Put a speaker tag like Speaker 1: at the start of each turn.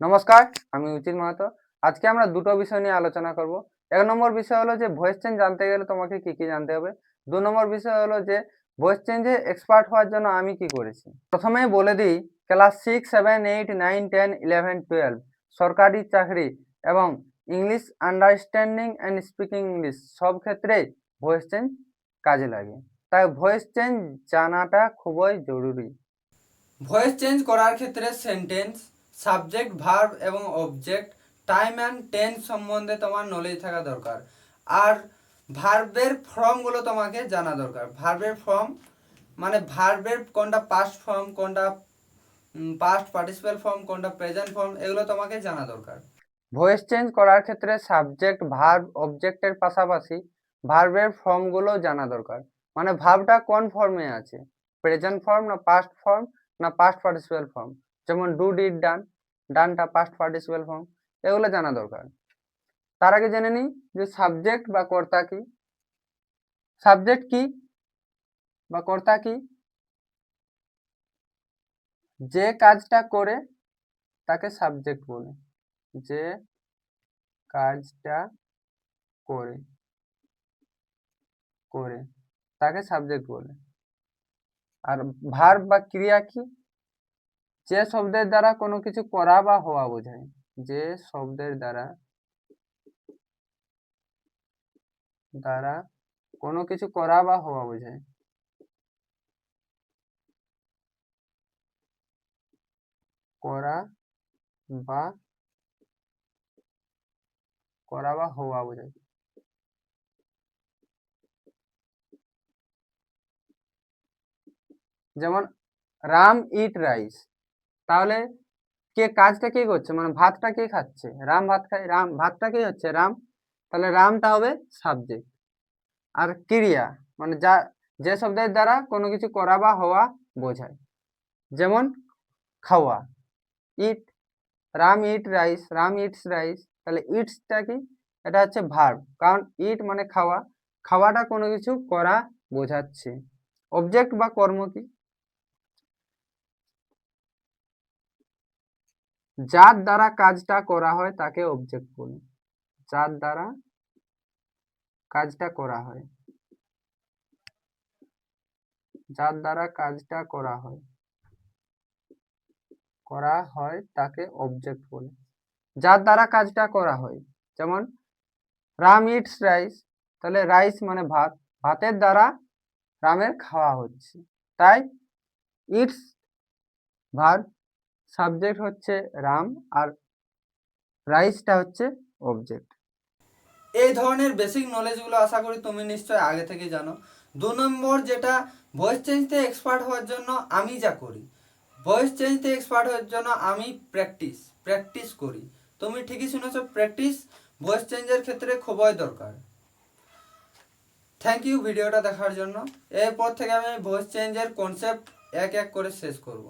Speaker 1: নমস্কার, আমি উচিত মাহাতো। আজকে আমরা দুটো বিষয় নিয়ে আলোচনা করব। এক নম্বর বিষয় হলো যে ভয়েস চেঞ্জ জানতে গেলে তোমাকে কি কি জানতে হবে। 2 নম্বর বিষয় হলো যে ভয়েস চেঞ্জে এক্সপার্ট হওয়ার জন্য আমি কি করেছি। প্রথমেই বলে দিই, ক্লাস 6, 7, 8, 9, 10, 11, 12 সরকারি চাকরি এবং English understanding and speaking English সব ক্ষেত্রেই ভয়েস চেঞ্জ কাজে লাগে। তাই ভয়েস চেঞ্জ জানাটা খুবই জরুরি। ভয়েস চেঞ্জ করার ক্ষেত্রে সেন্টেন্স, সাবজেক্ট, ভার্ব এবং অবজেক্ট, টাইম অ্যান্ড টেন্স সম্বন্ধে তোমার নলেজ থাকা দরকার। আর ভার্বের ফর্মগুলো তোমাকে জানা দরকার। ভার্বের ফর্ম মানে ভার্বের কোনটা পাস্ট ফর্ম, কোনটা পাস্ট পার্টিসিপাল ফর্ম, কোনটা প্রেজেন্ট ফর্ম, এগুলো তোমাকে জানা দরকার। ভয়েস চেঞ্জ করার ক্ষেত্রে সাবজেক্ট, ভার্ব, অবজেক্টের পাশাপাশি ভার্বের ফর্মগুলো জানা দরকার। মানে ভার্বটা কোন ফর্মে আছে, প্রেজেন্ট ফর্ম না পাস্ট ফর্ম না পাস্ট পার্টিসিপাল ফর্ম। যেমন ডু, ডিড, ডান, ডানটা পাস্ট পার্টিসিপাল ফর্ম, এগুলো জানা দরকার। তার আগে জেনে নিই যে সাবজেক্ট বা কর্তা কি। সাবজেক্ট কি বা কর্তা কি? যে কাজটা করে তাকে সাবজেক্ট বলে। যে কাজটা করে করে তাকে সাবজেক্ট বলে। আর ভার্ব বা ক্রিয়া কি? যে শব্দের দ্বারা কোনো কিছু করা বা হওয়া বোঝায়। যে শব্দের দ্বারা কোনো কিছু করা বা হওয়া বোঝায়। করা বা হওয়া বোঝায়। যেমন রাম ইট রাইস, তাহলে কে কাজটা কে করছে, মানে ভাতটা কে খাচ্ছে? রাম ভাত খায়। রাম ভাতটা কে হচ্ছে? রাম। তাহলে রামটা হবে সাবজেক্ট। আর ক্রিয়া মানে যে শব্দের দ্বারা কোনো কিছু করা বা হওয়া বোঝায়। যেমন খাওয়া, eat, Ram eat rice, Ram eats rice. তাহলে ইটসটা কি? এটা হচ্ছে ভার্ব, কারণ ইট মানে খাওয়া, খাওয়াটা কোনো কিছু করা বোঝাচ্ছে। অবজেক্ট বা কর্ম কি? যার দ্বারা কাজটা করা হয় তাকে অবজেক্ট বলে। যার দ্বারা কাজটা করা হয়, যার দ্বারা কাজটা করা হয় তাকে অবজেক্ট বলে। যার দ্বারা কাজটা করা হয়, যেমন রাম ইটস রাইস, তাহলে রাইস মানে ভাত, ভাতের দ্বারা রামের খাওয়া হচ্ছে। তাই ইটস ভার্ব, সাবজেক্ট হচ্ছে রাম, আর রাইসটা হচ্ছে অবজেক্ট। এই ধরনের বেসিক নলেজগুলো আশা করি তুমি নিশ্চয় আগে থেকে জানো। 2 নম্বর যেটা, ভয়েস চেঞ্জতে এক্সপার্ট হওয়ার জন্য আমি যা করি, ভয়েস চেঞ্জতে এক্সপার্ট হওয়ার জন্য আমি প্র্যাকটিস করি। তুমি ঠিকই শুনেছো, প্র্যাকটিস ভয়েস চেঞ্জের ক্ষেত্রে খুবই দরকার। থ্যাংক ইউ ভিডিওটা দেখার জন্য। এরপর থেকে আমি ভয়েস চেঞ্জের কনসেপ্ট এক এক করে শেষ করব।